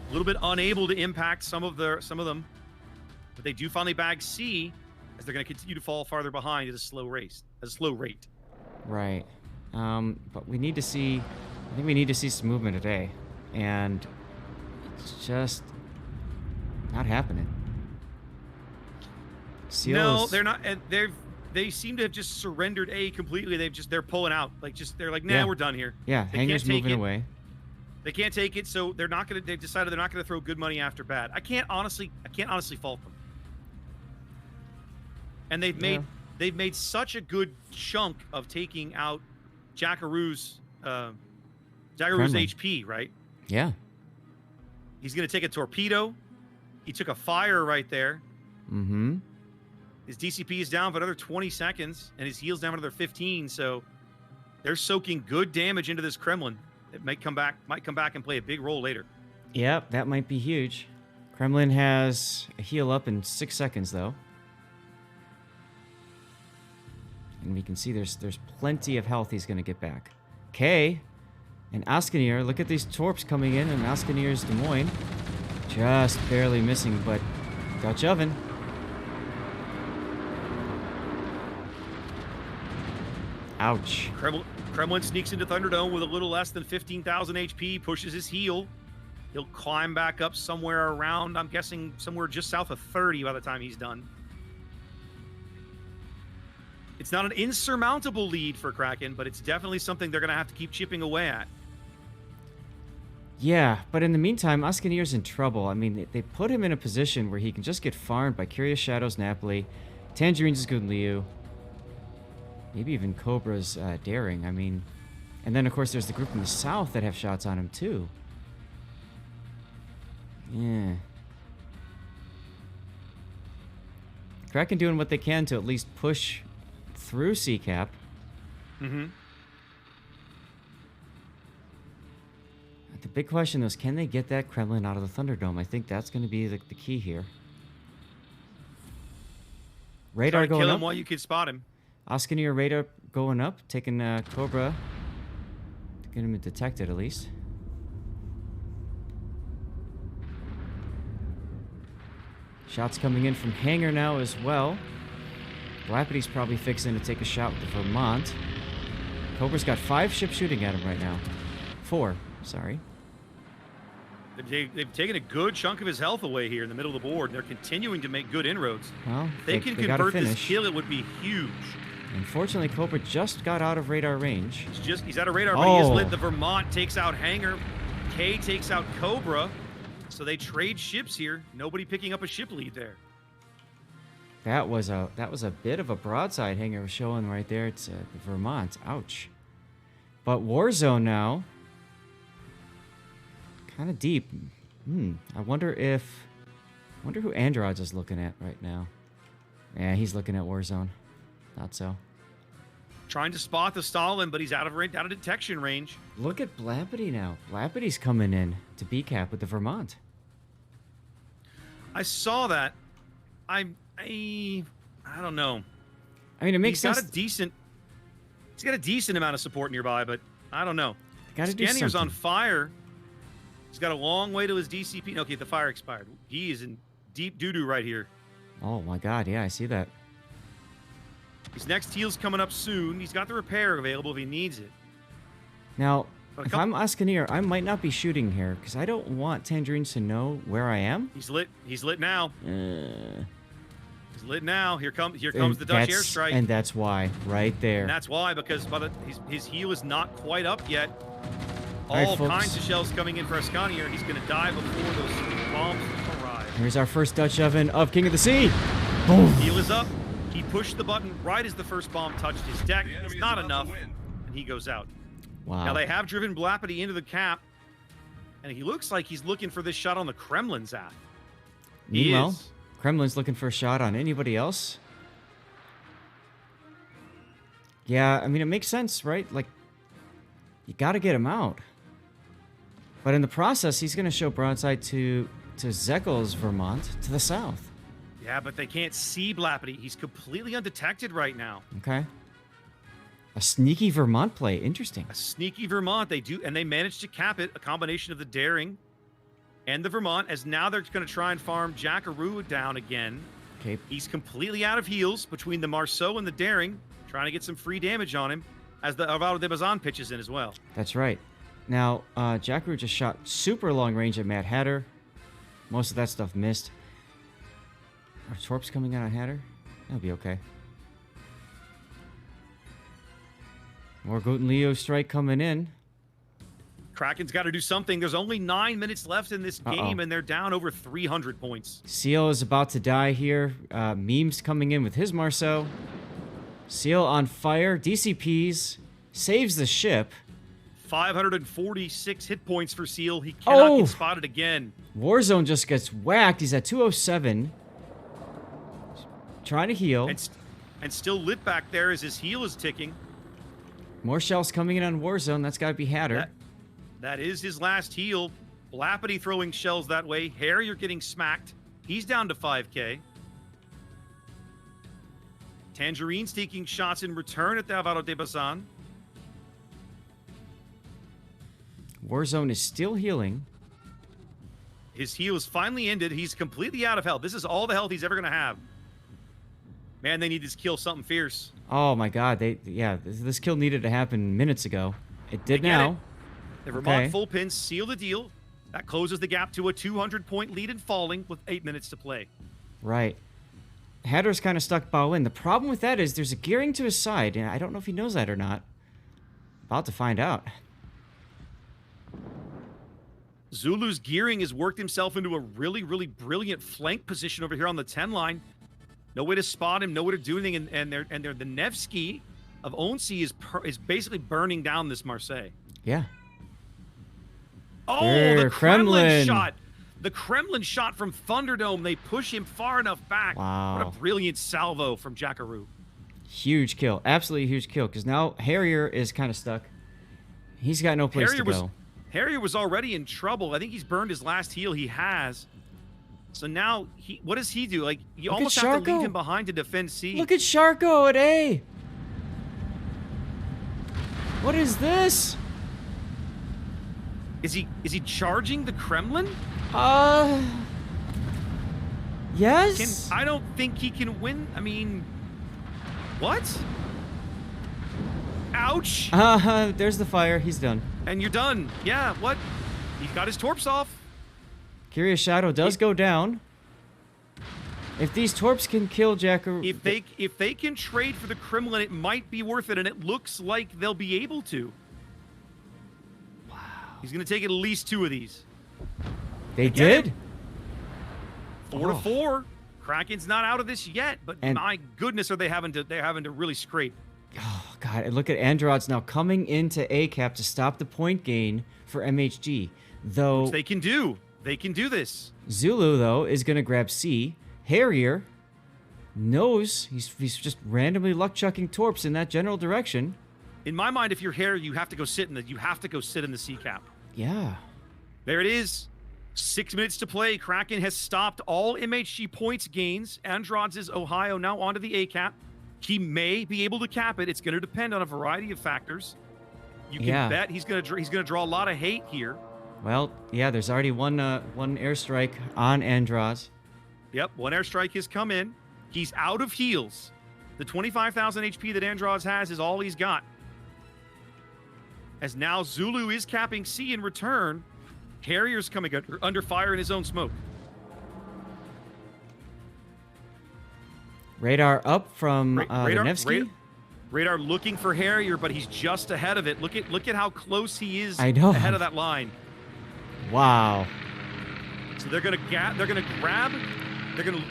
Speaker 1: bit unable to impact some of them. But they do finally bag C as they're going to continue to fall farther behind at a slow rate.
Speaker 2: Right. But we need to see. I think we need to see some movement today, and it's just not happening.
Speaker 1: No, they're not. And they seem to have just surrendered A completely. They're pulling out. They're like, nah, we're done here.
Speaker 2: Yeah, Hangar's moving away.
Speaker 1: They can't take it, so they've decided they're not gonna throw good money after bad. I can't honestly fault them. And they've made such a good chunk of taking out Jackaroo's HP, right?
Speaker 2: Yeah.
Speaker 1: He's gonna take a torpedo. He took a fire right there.
Speaker 2: Mm-hmm.
Speaker 1: His DCP is down for another 20 seconds, and his heal's down another 15. So they're soaking good damage into this Kremlin. It might come back and play a big role later.
Speaker 2: Yep, that might be huge. Kremlin has a heal up in 6 seconds, though. And we can see there's plenty of health he's going to get back. K and Askanir, look at these torps coming in, and Askanir's Des Moines. Just barely missing, but Dutch Oven. Ouch.
Speaker 1: Kremlin sneaks into Thunderdome with a little less than 15,000 HP, pushes his heal. He'll climb back up somewhere around, I'm guessing, somewhere just south of 30 by the time he's done. It's not an insurmountable lead for Kraken, but it's definitely something they're going to have to keep chipping away at.
Speaker 2: Yeah, but in the meantime, Askanir's in trouble. I mean, they put him in a position where he can just get farmed by Curious Shadows Napoli, Tangerine's Liu, maybe even Cobra's Daring. I mean, and then, of course, there's the group in the south that have shots on him, too. Yeah. Kraken doing what they can to at least push through C-Cap.
Speaker 1: Mm-hmm.
Speaker 2: The big question is, can they get that Kremlin out of the Thunderdome? I think that's going to be the key here. Radar going up.
Speaker 1: Kill him while you can spot him.
Speaker 2: Askanir radar going up, taking Cobra to get him detected at least. Shots coming in from Hangar now as well. Lapidy's probably fixing to take a shot with the Vermont. Cobra's got 5 ships shooting at him right now. 4, sorry.
Speaker 1: They've taken a good chunk of his health away here in the middle of the board, and they're continuing to make good inroads.
Speaker 2: Well,
Speaker 1: if they can convert this kill, it would be huge.
Speaker 2: Unfortunately, Cobra just got out of radar range.
Speaker 1: He's out of radar, but he is lit. The Vermont takes out Hangar. K takes out Cobra. So they trade ships here. Nobody picking up a ship lead there.
Speaker 2: That was a bit of a broadside Hangar was showing right there. It's Vermont. Ouch. But Warzone now. Kind of deep. I wonder who Androds is looking at right now. Yeah, he's looking at Warzone. Not so.
Speaker 1: Trying to spot the Stalin, but he's out of detection range.
Speaker 2: Look at Blapity now. Blapity's coming in to B-Cap with the Vermont.
Speaker 1: I saw that. I don't know.
Speaker 2: I mean, it makes sense.
Speaker 1: He's got a decent amount of support nearby, but I don't know.
Speaker 2: Scanier's
Speaker 1: on fire. He's got a long way to his DCP. Okay, the fire expired. He is in deep doo-doo right here.
Speaker 2: Oh my god, yeah, I see that.
Speaker 1: His next heal's coming up soon. He's got the repair available if he needs it.
Speaker 2: Now, if I'm Askanir, I might not be shooting here, because I don't want Tangerines to know where I am.
Speaker 1: He's lit now. He's lit now. Here comes the Dutch airstrike.
Speaker 2: And that's why, right there.
Speaker 1: And that's why, because his heal is not quite up yet.
Speaker 2: All right,
Speaker 1: kinds of shells coming in for Askanir. He's going to die before those bombs arrive.
Speaker 2: Here's our first Dutch oven of King of the Sea. Boom.
Speaker 1: Heal is up. He pushed the button right as the first bomb touched his deck. It's not enough, and he goes out.
Speaker 2: Wow.
Speaker 1: Now they have driven Blapity into the cap, and he looks like he's looking for this shot on the Kremlin's app.
Speaker 2: Meanwhile, Kremlin's looking for a shot on anybody else. Yeah, I mean, it makes sense, right? Like, you got to get him out. But in the process, he's going to show broadside to Zekel's Vermont to the south.
Speaker 1: Yeah, but they can't see Blapity. He's completely undetected right now.
Speaker 2: Okay. A sneaky Vermont play. Interesting.
Speaker 1: A sneaky Vermont. They do, and they managed to cap it. A combination of the daring and the Vermont, as now they're going to try and farm Jackaroo down again.
Speaker 2: Okay.
Speaker 1: He's completely out of heals between the Marceau and the daring, trying to get some free damage on him, as the Alvaro de Bazan pitches in as well.
Speaker 2: That's right. Now, Jackaroo just shot super long range at Mad Hatter. Most of that stuff missed. Are Torps coming out on Hatter? That'll be okay. More Goten Leo strike coming in.
Speaker 1: Kraken's got to do something. There's only 9 minutes left in this game, and they're down over 300 points.
Speaker 2: Seal is about to die here. Memes coming in with his Marceau. Seal on fire. DCPs. Saves the ship.
Speaker 1: 546 hit points for Seal. He cannot get spotted again.
Speaker 2: Warzone just gets whacked. He's at 207. Trying to heal.
Speaker 1: And still lit back there as his heal is ticking.
Speaker 2: More shells coming in on Warzone. That's got to be Hatter.
Speaker 1: That is his last heal. Blapity throwing shells that way. Harrier getting smacked. He's down to 5K. Tangerine's taking shots in return at the Alvaro de Bazan.
Speaker 2: Warzone is still healing.
Speaker 1: His heal is finally ended. He's completely out of health. This is all the health he's ever going to have. Man, they need this kill something fierce.
Speaker 2: Oh my god, this kill needed to happen minutes ago. It did now.
Speaker 1: The Vermont full pin seal the deal. That closes the gap to a 200-point lead and falling with 8 minutes to play.
Speaker 2: Right. Hatter's kind of stuck bow in. The problem with that is there's a gearing to his side, and I don't know if he knows that or not. About to find out.
Speaker 1: Zulu's gearing has worked himself into a really, really brilliant flank position over here on the 10 line. No way to spot him, no way to do anything, and the Nevsky of Onsi is basically burning down this Marseille.
Speaker 2: Yeah.
Speaker 1: Oh, the Kremlin shot. The Kremlin shot from Thunderdome. They push him far enough back.
Speaker 2: Wow.
Speaker 1: What a brilliant salvo from Jackaroo.
Speaker 2: Huge kill. Absolutely huge kill, because now Harrier is kind of stuck. He's got no place to go.
Speaker 1: Harrier was already in trouble. I think he's burned his last heal he has. So now, what does he do? Like, you almost have to leave him behind to defend C.
Speaker 2: Look at Sharko at A. What is this?
Speaker 1: Is he charging the Kremlin?
Speaker 2: Yes?
Speaker 1: I don't think he can win. I mean, what? Ouch.
Speaker 2: There's the fire. He's done.
Speaker 1: And you're done. Yeah, what? He's got his torps off.
Speaker 2: Curious Shadow does go down. If these torps can kill Jackaroo...
Speaker 1: If they can trade for the Kremlin, it might be worth it, and it looks like they'll be able to. Wow. He's going to take at least 2 of these.
Speaker 2: They did?
Speaker 1: 4-4. Kraken's not out of this yet, but my goodness, are they having to really scrape.
Speaker 2: Oh, God. And look at Androds now coming into A-Cap to stop the point gain for MHG. Though...
Speaker 1: Which they can do. They can do this.
Speaker 2: Zulu, though, is going to grab C. Harrier knows he's just randomly luck-chucking torps in that general direction.
Speaker 1: In my mind, if you're Harrier, you have to go sit in the C cap.
Speaker 2: Yeah.
Speaker 1: There it is. 6 minutes to play. Kraken has stopped all MHG points gains. Androds is Ohio now onto the A cap. He may be able to cap it. It's going to depend on a variety of factors. You can bet he's going to draw a lot of hate here.
Speaker 2: Well, yeah, there's already one airstrike on Androds.
Speaker 1: Yep, one airstrike has come in. He's out of heals. The 25,000 HP that Androds has is all he's got. As now Zulu is capping C in return. Harrier's coming under fire in his own smoke.
Speaker 2: Radar up from the Nevsky.
Speaker 1: Radar looking for Harrier, but he's just ahead of it. Look at how close he is
Speaker 2: ahead
Speaker 1: of that line.
Speaker 2: Wow.
Speaker 1: So they're gonna grab.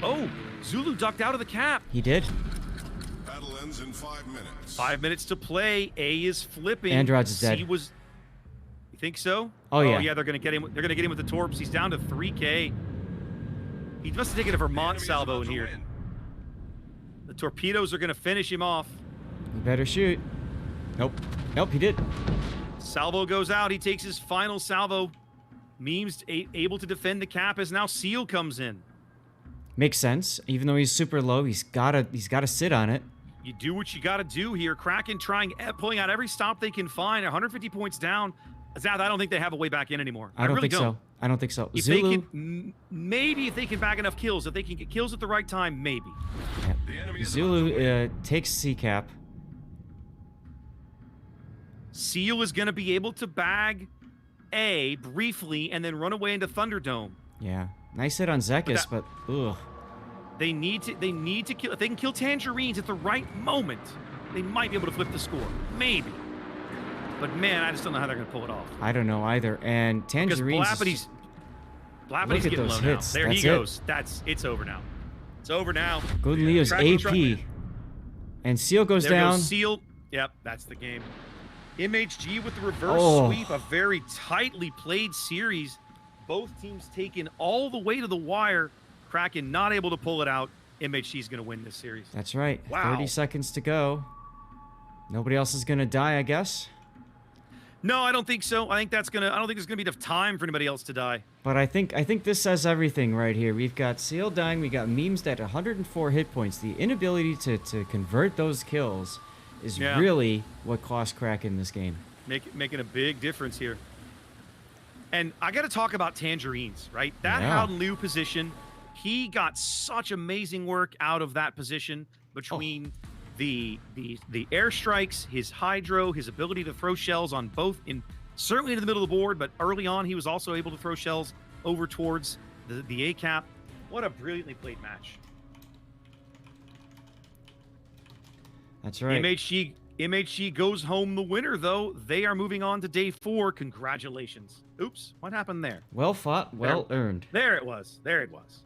Speaker 1: Oh, Zulu ducked out of the cap.
Speaker 2: He did.
Speaker 3: ends in 5 minutes.
Speaker 1: 5 minutes to play. A is flipping.
Speaker 2: Androds is
Speaker 1: C
Speaker 2: dead.
Speaker 1: was. You think so?
Speaker 2: Oh, yeah.
Speaker 1: Yeah, they're gonna get him. They're gonna get him with the torps. He's down to 3K. He must have taken a Vermont salvo in here. The torpedoes are gonna finish him off.
Speaker 2: You better shoot. Nope. Nope, he did.
Speaker 1: Salvo goes out. He takes his final salvo. Memes able to defend the cap as now Seal comes in.
Speaker 2: Makes sense. Even though he's super low, he's gotta sit on it.
Speaker 1: You do what you got to do here. Kraken pulling out every stop they can find. 150 points down. Zath, I don't think they have a way back in anymore.
Speaker 2: I don't
Speaker 1: really
Speaker 2: think so. I don't think so.
Speaker 1: If
Speaker 2: Zulu.
Speaker 1: they can, maybe if they can bag enough kills, if they can get kills at the right time, maybe.
Speaker 2: Zulu takes C cap.
Speaker 1: Seal is going to be able to bag A briefly and then run away into Thunderdome.
Speaker 2: Yeah. Nice hit on Zekis, but ugh.
Speaker 1: They need to kill. If they can kill Tangerines at the right moment, they might be able to flip the score. Maybe. But man, I just don't know how they're going to pull it off.
Speaker 2: I don't know either. And Tangerines.
Speaker 1: Because Blappity's
Speaker 2: Look at
Speaker 1: getting
Speaker 2: those
Speaker 1: low
Speaker 2: hits.
Speaker 1: now. There he
Speaker 2: That's
Speaker 1: goes. It's over now. It's over now.
Speaker 2: Golden Leo's AP. And Seal goes
Speaker 1: There
Speaker 2: down.
Speaker 1: goes Seal. Yep, that's the game. MHG with the reverse sweep. A very tightly played series. Both teams taken all the way to the wire. Kraken not able to pull it out. MHG is going to win this series.
Speaker 2: That's right.
Speaker 1: Wow.
Speaker 2: 30 seconds to go. Nobody else is going to die, I guess.
Speaker 1: No, I don't think so. I don't think there's gonna be enough time for anybody else to die.
Speaker 2: But I think this says everything right here. We've got Seal dying. We got Memes at 104 hit points. The inability to convert those kills is really what cost Kraken this game.
Speaker 1: Making a big difference here. And I got to talk about Tangerines, right? That
Speaker 2: Yeah.
Speaker 1: Howden Liu position, he got such amazing work out of that position between the airstrikes, his hydro, his ability to throw shells on both, certainly into the middle of the board, but early on he was also able to throw shells over towards the A cap. What a brilliantly played match.
Speaker 2: That's right.
Speaker 1: MHG goes home the winner, though. They are moving on to day 4. Congratulations. Oops, what happened there?
Speaker 2: Well fought, well earned.
Speaker 1: There it was. There it was.